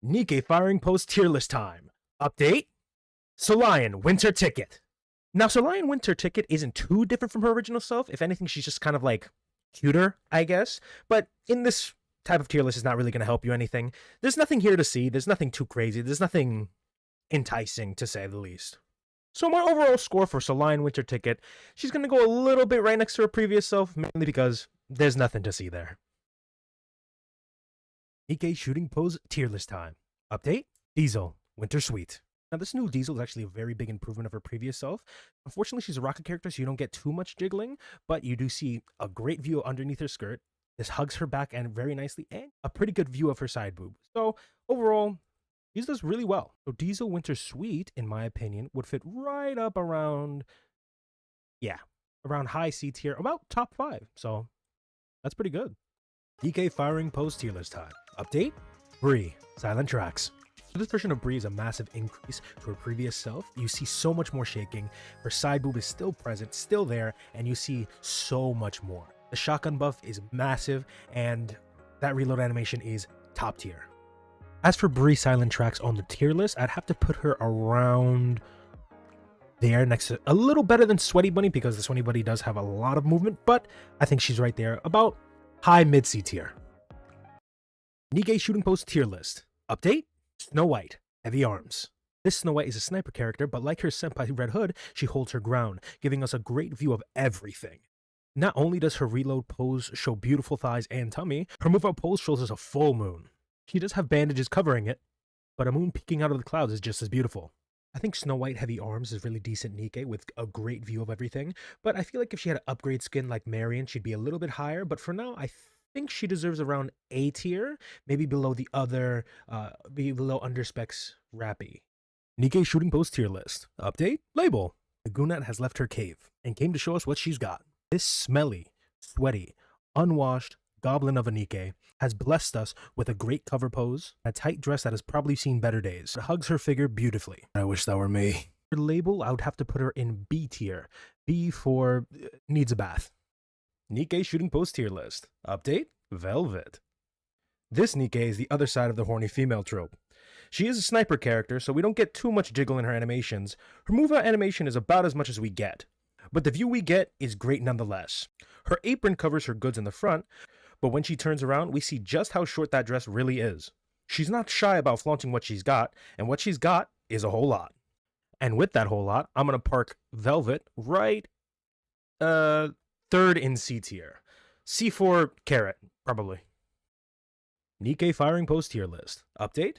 Nikke firing post tier list time. Update? Solion Winter Ticket. Now, Solion Winter Ticket isn't too different from her original self. If anything, she's just kind of like cuter, I guess. But in this type of tier list, it's not really going to help you anything. There's nothing here to see. There's nothing too crazy. There's nothing enticing, to say the least. So my overall score for Solion Winter Ticket, she's going to go a little bit right next to her previous self, mainly because there's nothing to see there. Nikke shooting pose tier list time. Update? Diesel Winter Suite. Now, this new Diesel is actually a very big improvement of her previous self. Unfortunately, she's a rocket character, so you don't get too much jiggling, but you do see a great view underneath her skirt. This hugs her back and very nicely, and a pretty good view of her side boob. So, overall, these does really well. So, Diesel Winter Suite, in my opinion, would fit right up around, around high C tier, about top 5. So, that's pretty good. Nikke firing post tier list time. Update? Bree, Silent Tracks. This version of Bree is a massive increase to her previous self. You see so much more shaking, her side boob is still present, still there, and you see so much more. The shotgun buff is massive, and that reload animation is top tier. As for Bree Silent Tracks on the tier list, I'd have to put her around there next to a little better than Sweaty Bunny, because the Sweaty Bunny does have a lot of movement, but I think she's right there, about high mid-C tier. Nikke shooting post tier list. Update? Snow White, Heavy Arms. This Snow White is a sniper character, but like her senpai Red Hood, she holds her ground, giving us a great view of everything. Not only does her reload pose show beautiful thighs and tummy, her move out pose shows us a full moon. She does have bandages covering it, but a moon peeking out of the clouds is just as beautiful. I think Snow White Heavy Arms is really decent Nikke with a great view of everything, but I feel like if she had an upgrade skin like Marion, she'd be a little bit higher, but for now, I think she deserves around A tier, maybe below the other, below Underspec's Rappy. Nikke shooting post tier list. Update? Label. The Gunat has left her cave and came to show us what she's got. This smelly, sweaty, unwashed goblin of a Nikke has blessed us with a great cover pose, a tight dress that has probably seen better days. It hugs her figure beautifully. I wish that were me. Her label, I would have to put her in B tier. B for needs a bath. Nikke shooting post tier list. Update? Velvet. This Nikke is the other side of the horny female trope. She is a sniper character, so we don't get too much jiggle in her animations. Her move-out animation is about as much as we get, but the view we get is great nonetheless. Her apron covers her goods in the front, but when she turns around, we see just how short that dress really is. She's not shy about flaunting what she's got, and what she's got is a whole lot. And with that whole lot, I'm going to park Velvet right, third in C tier. C for Carrot, probably. Nikke firing post tier list. Update?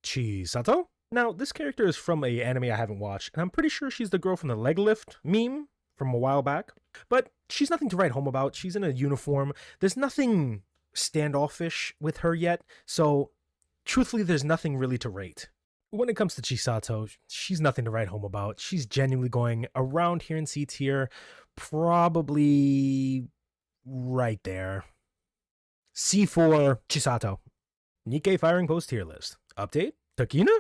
Chisato? Now, this character is from an anime I haven't watched, and I'm pretty sure she's the girl from the leg lift meme from a while back. But she's nothing to write home about. She's in a uniform. There's nothing standoffish with her yet, so truthfully, there's nothing really to rate. When it comes to Chisato, she's nothing to write home about. She's genuinely going around here in C tier, probably right there. C for Chisato. Nikke firing post tier list. Update? Takina?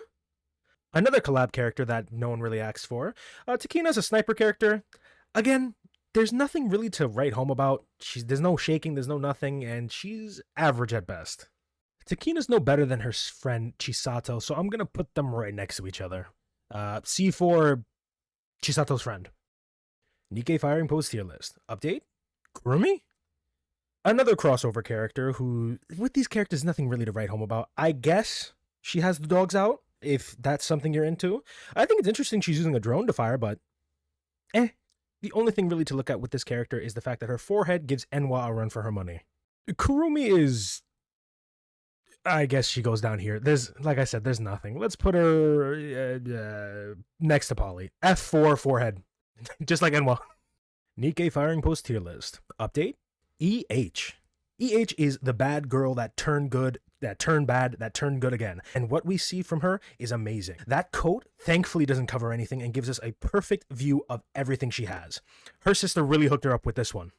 Another collab character that no one really asks for. Takina's a sniper character. Again, there's nothing really to write home about. There's no shaking, there's no nothing, and she's average at best. Takina's no better than her friend Chisato, so I'm going to put them right next to each other. C for Chisato's friend. Nikke firing post tier list. Update? Kurumi? Another crossover character who, with these characters, nothing really to write home about. I guess she has the dogs out, if that's something you're into. I think it's interesting she's using a drone to fire, but The only thing really to look at with this character is the fact that her forehead gives Enwa a run for her money. Kurumi is... I guess she goes down here. There's, like I said, there's nothing. Let's put her next to Polly. F4 forehead. Just like Enwa. Nikke firing post tier list. Update? EH. EH is the bad girl that turned good, that turned bad, that turned good again. And what we see from her is amazing. That coat thankfully doesn't cover anything and gives us a perfect view of everything she has. Her sister really hooked her up with this one.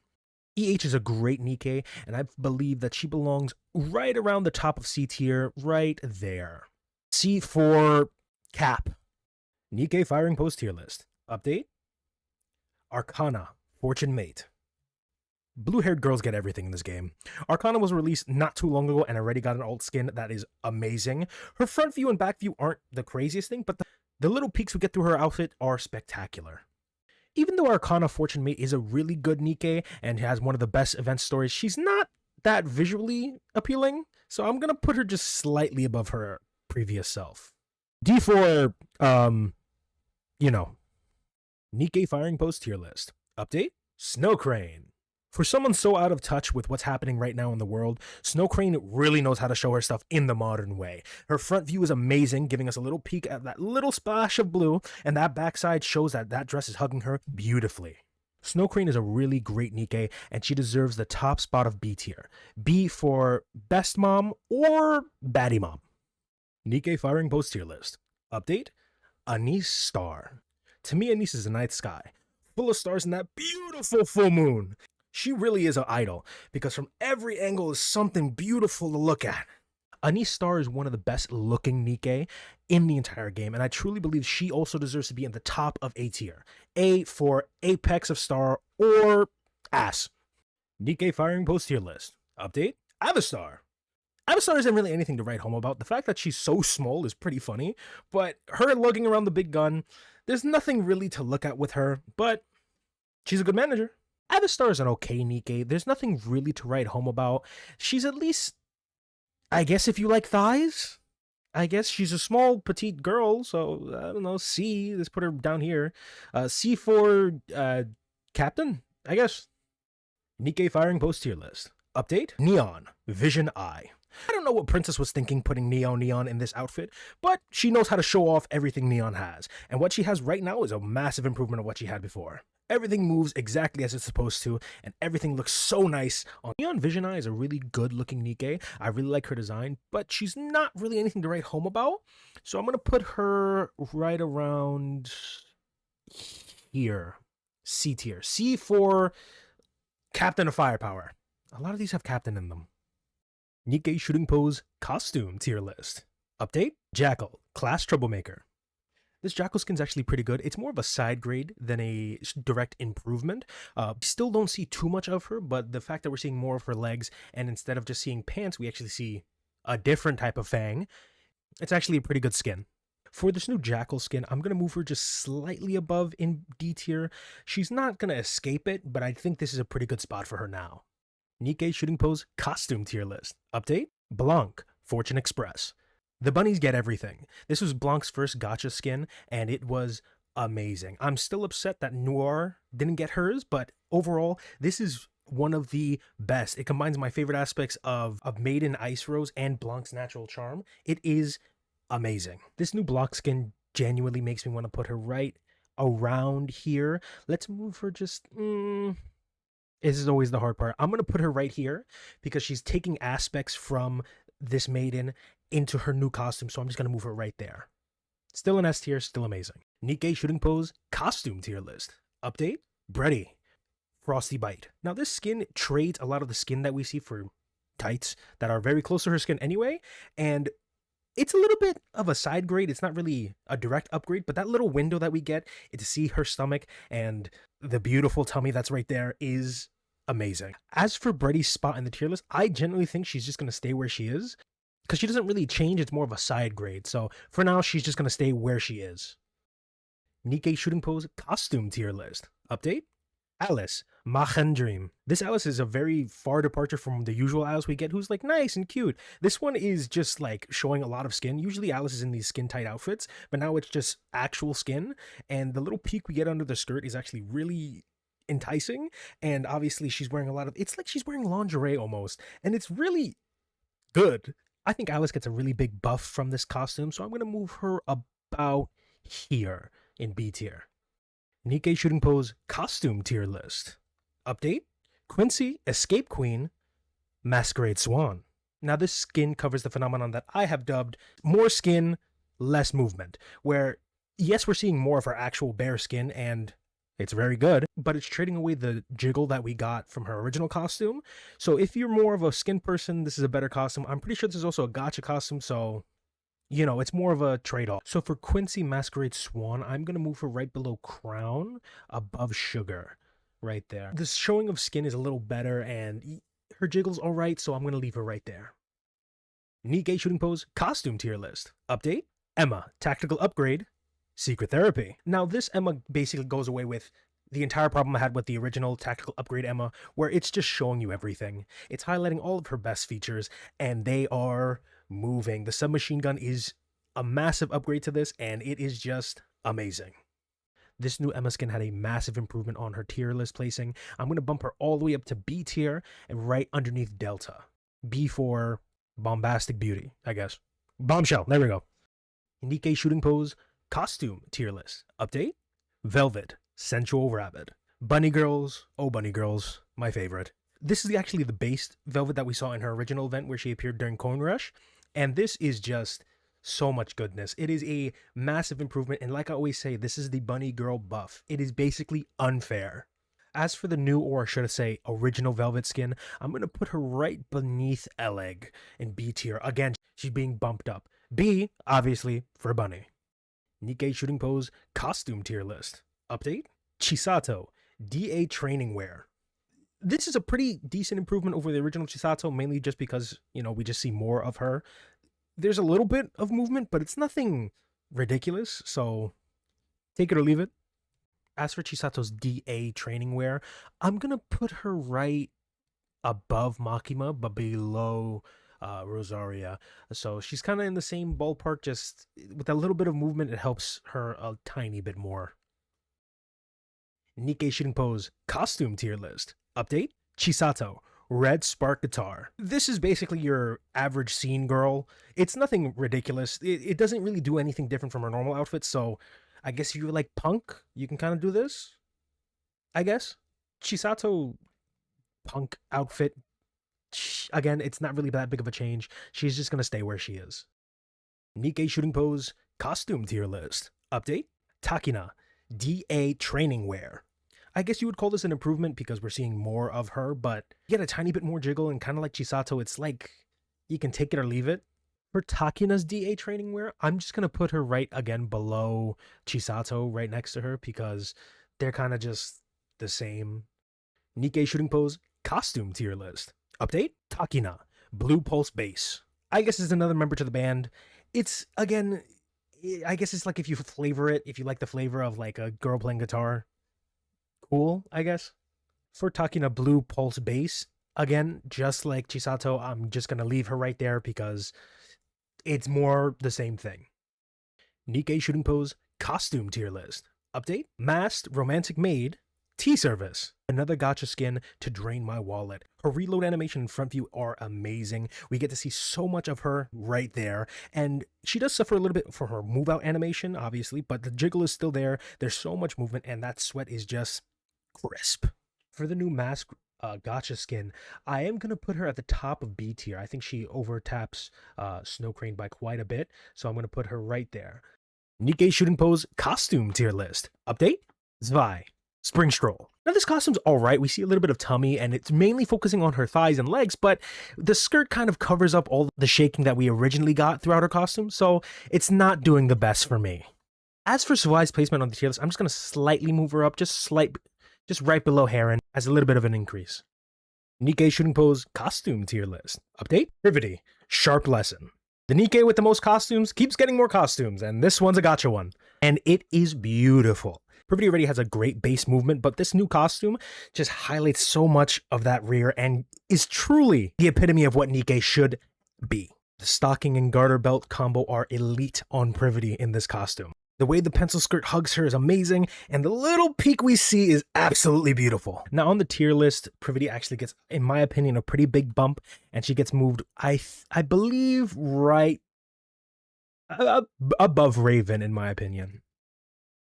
EH is a great Nikke, and I believe that she belongs right around the top of C tier, right there. C for Cap. Nikke firing post tier list. Update? Arcana, Fortune Mate. Blue-haired girls get everything in this game. Arcana was released not too long ago and already got an alt skin that is amazing. Her front view and back view aren't the craziest thing, but the little peeks we get through her outfit are spectacular. Even though Arcana Fortune Mate is a really good Nikke and has one of the best event stories, she's not that visually appealing, so I'm gonna put her just slightly above her previous self. D4, Nikke firing post tier list. Update? Snow Crane. For someone so out of touch with what's happening right now in the world, Snow Crane really knows how to show her stuff in the modern way. Her front view is amazing, giving us a little peek at that little splash of blue, and that backside shows that that dress is hugging her beautifully. Snow Crane is a really great Nikke, and she deserves the top spot of B tier. B for best mom or baddie mom. Nikke firing post tier list. Update? Anise Star. To me, Anise is a night sky, full of stars in that beautiful full moon. She really is an idol, because from every angle is something beautiful to look at. Anise Star is one of the best looking Nikke in the entire game, and I truly believe she also deserves to be in the top of A tier. A for apex of star or ass. Nikke firing post tier list. Update? Avistar. Avistar isn't really anything to write home about. The fact that she's so small is pretty funny, but her lugging around the big gun, there's nothing really to look at with her, but she's a good manager. Avistar is an okay Nikke. There's nothing really to write home about. She's at least, I guess if you like thighs, I guess she's a small, petite girl, so, I don't know, C, let's put her down here. C for, Captain, I guess. Nikke firing post tier list. Update? Neon, Vision Eye. I don't know what Princess was thinking putting Neon in this outfit, but she knows how to show off everything Neon has, and what she has right now is a massive improvement of what she had before. Everything moves exactly as it's supposed to, and everything looks so nice. Neon Vision Eye is a really good looking Nikke. I really like her design, but she's not really anything to write home about. So I'm going to put her right around here. C tier. C for Captain of Firepower. A lot of these have Captain in them. Nikke shooting pose costume tier list. Update? Jackal, class troublemaker. This Jackal skin's actually pretty good. It's more of a side grade than a direct improvement. Still don't see too much of her, but the fact that we're seeing more of her legs, and instead of just seeing pants, we actually see a different type of fang, it's actually a pretty good skin. For this new Jackal skin, I'm going to move her just slightly above in D tier. She's not going to escape it, but I think this is a pretty good spot for her now. Nikke shooting pose costume tier list. Update? Blanc, Fortune Express. The bunnies get everything. This was Blanc's first gacha skin, and it was amazing. I'm still upset that Noir didn't get hers, but overall, this is one of the best. It combines my favorite aspects of Maiden Ice Rose and Blanc's natural charm. It is amazing. This new Blanc skin genuinely makes me want to put her right around here. Let's move her just... This is always the hard part. I'm going to put her right here because she's taking aspects from this Maiden into her new costume, so I'm just going to move her right there. Still an S tier, still amazing. Nikke shooting pose costume tier list. Update? Breddy, Frosty Bite. Now this skin trades a lot of the skin that we see for tights that are very close to her skin anyway, and it's a little bit of a side grade. It's not really a direct upgrade, but that little window that we get to see her stomach and the beautiful tummy that's right there is amazing. As for Breddy's spot in the tier list, I genuinely think she's just going to stay where she is, because she doesn't really change. It's more of a side grade. So for now, she's just going to stay where she is. Nikke shooting pose costume tier list. Update? Alice, Machen Dream. This Alice is a very far departure from the usual Alice we get, who's like nice and cute. This one is just like showing a lot of skin. Usually Alice is in these skin tight outfits, but now it's just actual skin. And the little peek we get under the skirt is actually really enticing. And obviously she's wearing a lot of, it's like she's wearing lingerie almost. And it's really good. I think Alice gets a really big buff from this costume, so I'm going to move her about here in B tier. Nikke shooting pose costume tier list. Update? Quincy, Escape Queen, Masquerade Swan. Now this skin covers the phenomenon that I have dubbed more skin, less movement, where yes, we're seeing more of her actual bare skin, and it's very good, but it's trading away the jiggle that we got from her original costume. So if you're more of a skin person, this is a better costume. I'm pretty sure there's also a gacha costume, so, you know, it's more of a trade-off. So for Quincy Masquerade Swan, I'm going to move her right below Crown, above Sugar. right there. The showing of skin is a little better, and her jiggle's alright, so I'm going to leave her right there. Nikke shooting pose, costume tier list. Update, Emma, tactical upgrade, secret therapy. Now this Emma basically goes away with the entire problem I had with the original tactical upgrade Emma, where it's just showing you everything. It's highlighting all of her best features, and they are moving. The submachine gun is a massive upgrade to this, and it is just amazing. This new Emma skin had a massive improvement on her tier list placing. I'm going to bump her all the way up to B tier and right underneath Delta. B for bombastic beauty, I guess. Bombshell, there we go. Nikke shooting pose, costume tier list. Update, Velvet, sensual rabbit. Bunny girls, oh bunny girls, my favorite. This is actually the base Velvet that we saw in her original event where she appeared during Coin Rush. And this is just so much goodness. It is a massive improvement, and like I always say, this is the bunny girl buff. It is basically unfair. As for the new, or should I say original Velvet skin, I'm going to put her right beneath Eleg in B tier. Again, she's being bumped up. B, obviously, for bunny. Nikke shooting pose, costume tier list. Update, Chisato, DA training wear. This is a pretty decent improvement over the original Chisato, mainly just because, you know, we just see more of her. There's a little bit of movement, but it's nothing ridiculous, so take it or leave it. As for Chisato's DA training wear, I'm going to put her right above Makima, but below Rosaria. So she's kind of in the same ballpark, just with a little bit of movement, it helps her a tiny bit more. Nikke shooting pose, costume tier list. Update, Chisato, red spark guitar. This is basically your average scene girl. It's nothing ridiculous. It doesn't really do anything different from her normal outfit, so I guess if you like punk, you can kind of do this, I guess. Chisato punk outfit, again, it's not really that big of a change. She's just going to stay where she is. Nikke shooting pose, costume tier list. Update, Takina, DA training wear. I guess you would call this an improvement because we're seeing more of her, but you get a tiny bit more jiggle, and kind of like Chisato, it's like you can take it or leave it. For Takina's DA training wear, I'm just going to put her right again below Chisato, right next to her, because they're kind of just the same. Nikke shooting pose, costume tier list. Update, Takina, blue pulse bass. I guess it's another member to the band. It's, again, I guess it's like if you flavor it, if you like the flavor of like a girl playing guitar. Cool, I guess. For Takina blue pulse bass, again, just like Chisato, I'm just going to leave her right there because it's more the same thing. Nikke shooting pose, costume tier list. Update, masked romantic maid, tea service. Another gacha skin to drain my wallet. Her reload animation and front view are amazing. We get to see so much of her right there. And she does suffer a little bit for her move out animation, obviously, but the jiggle is still there. There's so much movement, and that sweat is just crisp. For the new mask gacha skin, I am going to put her at the top of B tier. I think she overtaps Snow Crane by quite a bit, so I'm going to put her right there. Nikke shooting pose, costume tier list. Update, Zwei, spring stroll. Now this costume's alright. We see a little bit of tummy, and it's mainly focusing on her thighs and legs, but the skirt kind of covers up all the shaking that we originally got throughout her costume, so it's not doing the best for me. As for Zwei's placement on the tier list, I'm just going to slightly move her up, just right below Heron, as a little bit of an increase. Nikke shooting pose, costume tier list. Update, Privity, sharp lesson. The Nikke with the most costumes keeps getting more costumes, and this one's a gacha one. And it is beautiful. Privity already has a great base movement, but this new costume just highlights so much of that rear and is truly the epitome of what Nikke should be. The stocking and garter belt combo are elite on Privity in this costume. The way the pencil skirt hugs her is amazing, and the little peak we see is absolutely beautiful. Now on the tier list, Privity actually gets, in my opinion, a pretty big bump, and she gets moved, I believe, right above Raven, in my opinion.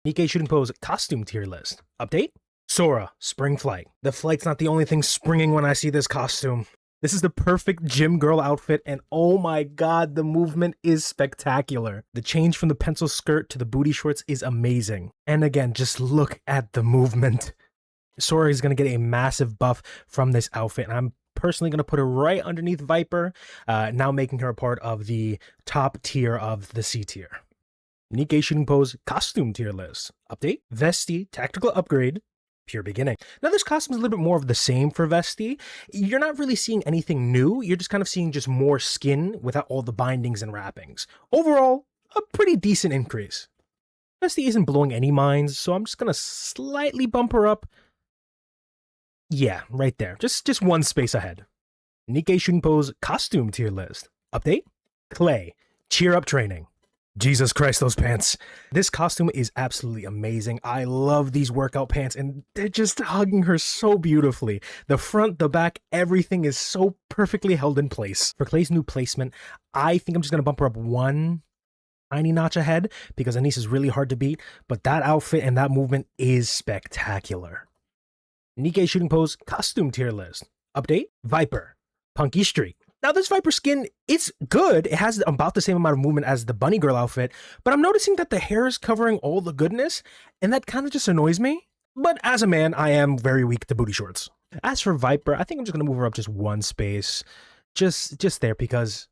Nikke shooting pose, costume tier list. Update, Sora, spring flight. The flight's not the only thing springing when I see this costume. This is the perfect gym girl outfit, and oh my god, the movement is spectacular. The change from the pencil skirt to the booty shorts is amazing. And again, just look at the movement. Sora is going to get a massive buff from this outfit, and I'm personally going to put her right underneath Viper, now making her a part of the top tier of the C tier. Nikke shooting pose, costume tier list. Update, Vesti, tactical upgrade, Pure Beginning. Now, this costume is a little bit more of the same for Vesti. You're not really seeing anything new. You're just kind of seeing just more skin without all the bindings and wrappings. Overall, a pretty decent increase. Vesti isn't blowing any minds, so I'm just going to slightly bump her up. Yeah, right there. Just one space ahead. Nikke Shooting Pose costume tier list. Update? Clay. Cheer up training. Jesus Christ, those pants. This costume is absolutely amazing. I love these workout pants, and they're just hugging her so beautifully. The front, the back, everything is so perfectly held in place. For Clay's new placement, I think I'm just going to bump her up one tiny notch ahead because Anise is really hard to beat, but that outfit and that movement is spectacular. Nikke Shooting Pose costume tier list. Update? Viper. Punky Street. Now, this Viper skin, it's good. It has about the same amount of movement as the Bunny Girl outfit, but I'm noticing that the hair is covering all the goodness, and that kind of just annoys me. But as a man, I am very weak to booty shorts. As for Viper, I think I'm just going to move her up just one space. Just there, because,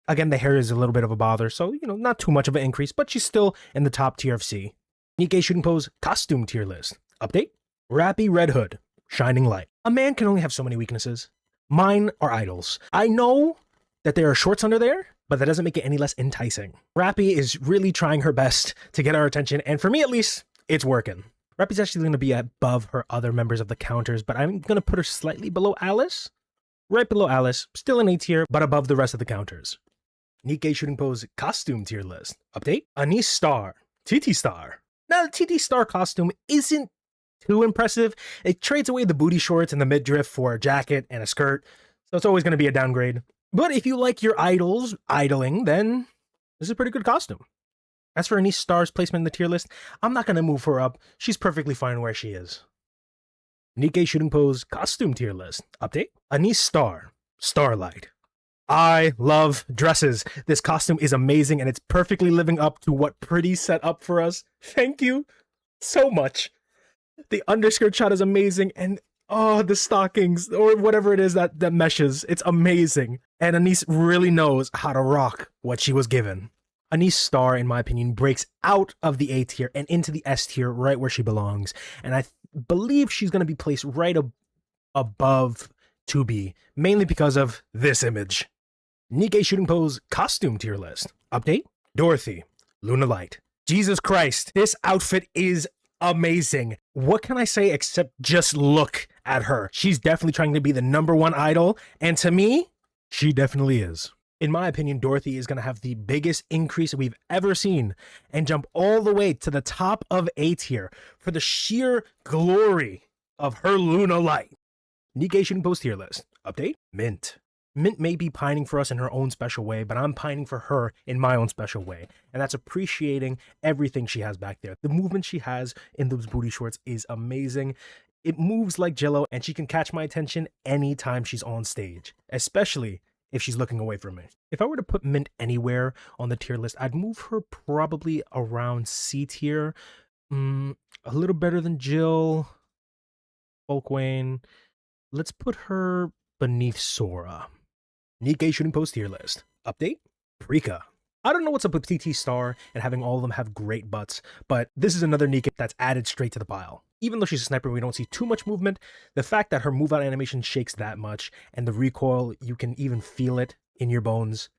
again, the hair is a little bit of a bother, so, not too much of an increase, but she's still in the top tier of C. Nikke Shooting Pose costume tier list. Update? Rappy Red Hood. Shining Light. A man can only have so many weaknesses. Mine are idols. I know that there are shorts under there, but that doesn't make it any less enticing. Rappy is really trying her best to get our attention, and for me at least, it's working. Rappy's actually going to be above her other members of the counters, but I'm going to put her slightly below Alice. Right below Alice, still in A tier, but above the rest of the counters. Nikke Shooting Pose costume tier list. Update? Anise Star. TT Star. Now, the TT Star costume isn't too impressive. It trades away the booty shorts and the midriff for a jacket and a skirt, so it's always going to be a downgrade. But if you like your idols idling, then this is a pretty good costume. As for Anise Star's placement in the tier list, I'm not going to move her up. She's perfectly fine where she is. Nikke Shooting Pose costume tier list. Update? Anise Star. Starlight. I love dresses. This costume is amazing, and it's perfectly living up to what Pretty set up for us. Thank you so much. The underskirt shot is amazing, and the stockings, or whatever it is that meshes, it's amazing. And Anise really knows how to rock what she was given. Anise Star, in my opinion, breaks out of the A tier and into the S tier right where she belongs. And I believe she's going to be placed right above 2B, mainly because of this image. Nikke Shooting Pose costume tier list. Update? Dorothy. Luna Light. Jesus Christ, this outfit is amazing. What can I say except just look at her? She's definitely trying to be the #1 idol, and to me, she definitely is. In my opinion, Dorothy is going to have the biggest increase we've ever seen and jump all the way to the top of A tier for the sheer glory of her Luna Light. Nikke Shooting Pose tier list. Update? Mint. Mint may be pining for us in her own special way, but I'm pining for her in my own special way. And that's appreciating everything she has back there. The movement she has in those booty shorts is amazing. It moves like Jello, and she can catch my attention anytime she's on stage, especially if she's looking away from me. If I were to put Mint anywhere on the tier list, I'd move her probably around C tier. A little better than Jill, Folkwane. Let's put her beneath Sora. Nikke Shooting Pose tier list. Update? Prika. I don't know what's up with TT Star and having all of them have great butts, but this is another Nikke that's added straight to the pile. Even though she's a sniper, we don't see too much movement. The fact that her move-out animation shakes that much, and the recoil, you can even feel it in your bones,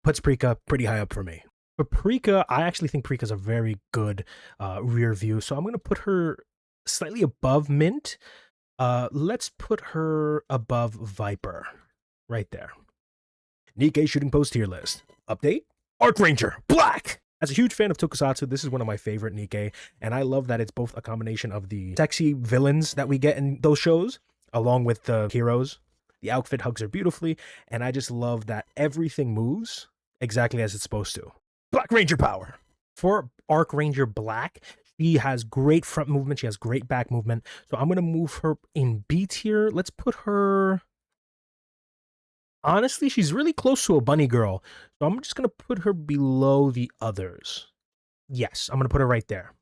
puts Prika pretty high up for me. For Prika, I actually think Prika's a very good rear view, so I'm going to put her slightly above Mint. Let's put her above Viper. Right there. Nikke Shooting Pose tier list. Update? Archranger Black! As a huge fan of Tokusatsu, this is one of my favorite Nikke, and I love that it's both a combination of the sexy villains that we get in those shows, along with the heroes. The outfit hugs her beautifully, and I just love that everything moves exactly as it's supposed to. Black Ranger power! For Archranger Black, she has great front movement, she has great back movement, so I'm going to move her in B tier. Let's put her... Honestly, she's really close to a bunny girl, so I'm just going to put her below the others. Yes, I'm going to put her right there.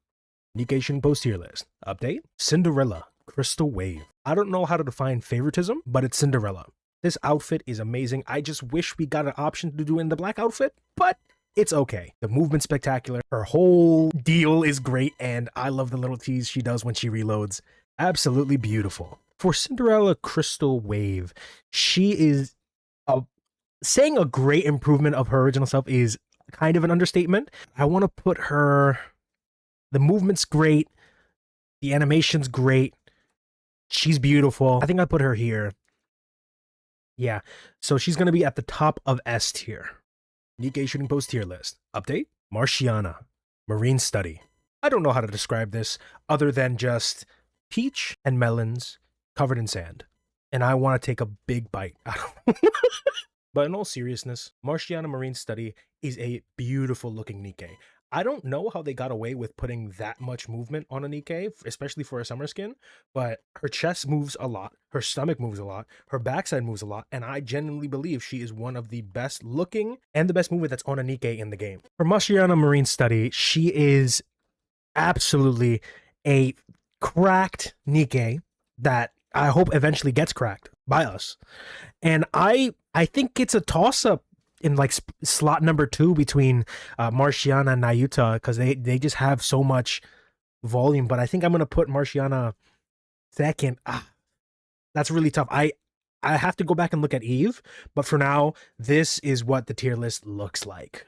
Nikke Shooting Pose tier list. Update? Cinderella Crystal Wave. I don't know how to define favoritism, but it's Cinderella. This outfit is amazing. I just wish we got an option to do it in the black outfit, but it's okay. The movement's spectacular. Her whole deal is great, and I love the little tease she does when she reloads. Absolutely beautiful. For Cinderella Crystal Wave, she is saying a great improvement of her original self is kind of an understatement. I want to put her, the movement's great, the animation's great, she's beautiful. I think I put her here. Yeah, so she's going to be at the top of S tier. Nikke Shooting Post tier list. Update? Marciana, Marine Study. I don't know how to describe this other than just peach and melons covered in sand. And I want to take a big bite. But in all seriousness, Marciana Marine Study is a beautiful looking Nikke. I don't know how they got away with putting that much movement on a Nikke, especially for a summer skin, but her chest moves a lot, her stomach moves a lot, her backside moves a lot, and I genuinely believe she is one of the best looking and the best movement that's on a Nikke in the game. For Marciana Marine Study, she is absolutely a cracked Nikke that I hope eventually gets cracked by us. And I think it's a toss-up in like slot number 2 between Marciana and Nayuta, because they just have so much volume. But I think I'm gonna put Marciana second. That's really tough. I have to go back and look at Eve, but for now, this is what the tier list looks like.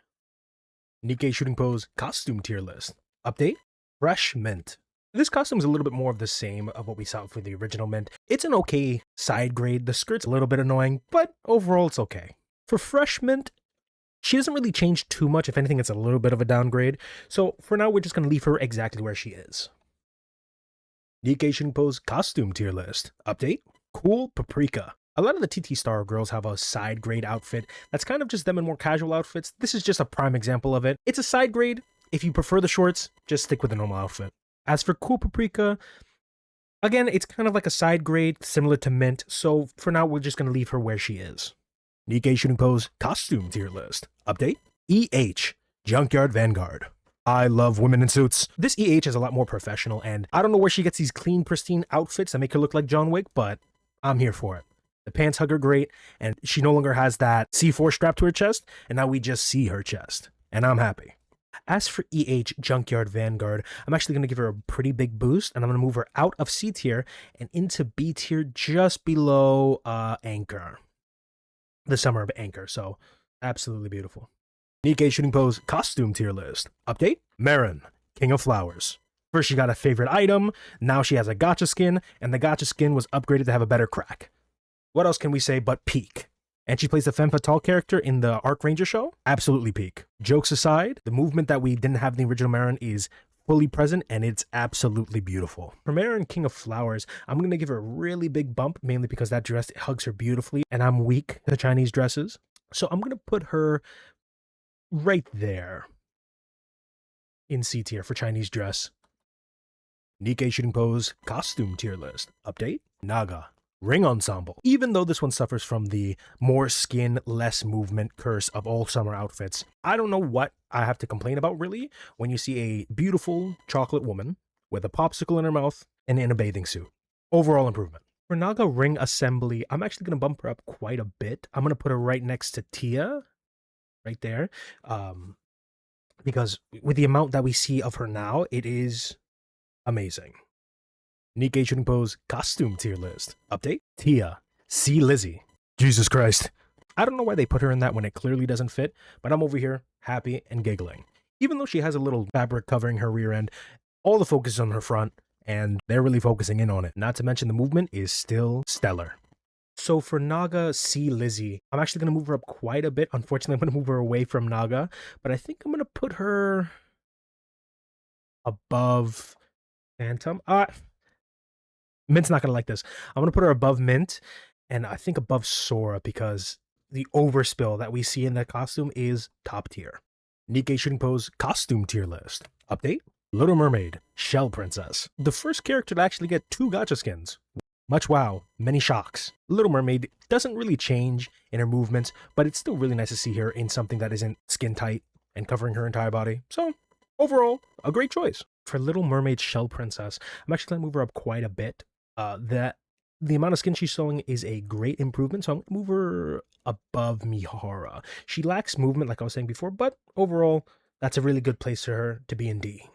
Nikke Shooting Pose costume tier list. Update? Fresh Mint. This costume is a little bit more of the same of what we saw for the original Mint. It's an okay side grade. The skirt's a little bit annoying, but overall it's okay. For Fresh Mint, she doesn't really change too much. If anything, it's a little bit of a downgrade. So for now, we're just going to leave her exactly where she is. Nikke Shooting Pose costume tier list. Update? Cool Paprika. A lot of the TT Star girls have a side grade outfit that's kind of just them in more casual outfits. This is just a prime example of it. It's a side grade. If you prefer the shorts, just stick with the normal outfit. As for Cool Paprika, again, it's kind of like a side grade similar to Mint. So for now, we're just going to leave her where she is. Nikke Shooting Pose costume tier list. Update? EH Junkyard Vanguard. I love women in suits. This EH is a lot more professional, and I don't know where she gets these clean, pristine outfits that make her look like John Wick, but I'm here for it. The pants hug her great, and she no longer has that C4 strapped to her chest, and now we just see her chest, and I'm happy. As for EH Junkyard Vanguard, I'm actually going to give her a pretty big boost, and I'm going to move her out of C tier and into B tier just below Anchor. The Summer of Anchor, so absolutely beautiful. Nikke Shooting Pose costume tier list. Update? Marin, King of Flowers. First she got a favorite item, now she has a gacha skin, and the gacha skin was upgraded to have a better crack. What else can we say but peak? And she plays the Femme Fatale character in the Arc Ranger show? Absolutely peak. Jokes aside, the movement that we didn't have in the original Marin is fully present, and it's absolutely beautiful. For Marin, King of Flowers, I'm going to give her a really big bump, mainly because that dress hugs her beautifully, and I'm weak to Chinese dresses. So I'm going to put her right there in C tier for Chinese dress. Nikke Shooting Pose costume tier list. Update? Naga Ring Ensemble. Even though this one suffers from the more skin, less movement curse of all summer outfits, I don't know what I have to complain about really when you see a beautiful chocolate woman with a popsicle in her mouth and in a bathing suit. Overall improvement. For Naga Ring Assembly, I'm actually going to bump her up quite a bit. I'm going to put her right next to Tia, right there, because with the amount that we see of her now, it is amazing. Nikke Shooting Pose costume tier list. Update? Tia. See Lizzie. Jesus Christ. I don't know why they put her in that when it clearly doesn't fit, but I'm over here happy and giggling. Even though she has a little fabric covering her rear end, all the focus is on her front, and they're really focusing in on it. Not to mention the movement is still stellar. So for Naga See Lizzie, I'm actually going to move her up quite a bit. Unfortunately, I'm going to move her away from Naga, but I think I'm going to put her above Phantom. Mint's not going to like this. I'm going to put her above Mint, and I think above Sora, because the overspill that we see in that costume is top tier. Nikke Shooting Pose costume tier list. Update? Little Mermaid, Shell Princess. The first character to actually get 2 gacha skins. Much wow, many shocks. Little Mermaid doesn't really change in her movements, but it's still really nice to see her in something that isn't skin tight and covering her entire body. So, overall, a great choice. For Little Mermaid Shell Princess, I'm actually going to move her up quite a bit. The amount of skin she's showing is a great improvement, so I'm going to move her above Mihara. She lacks movement, like I was saying before, but overall, that's a really good place for her to be in D.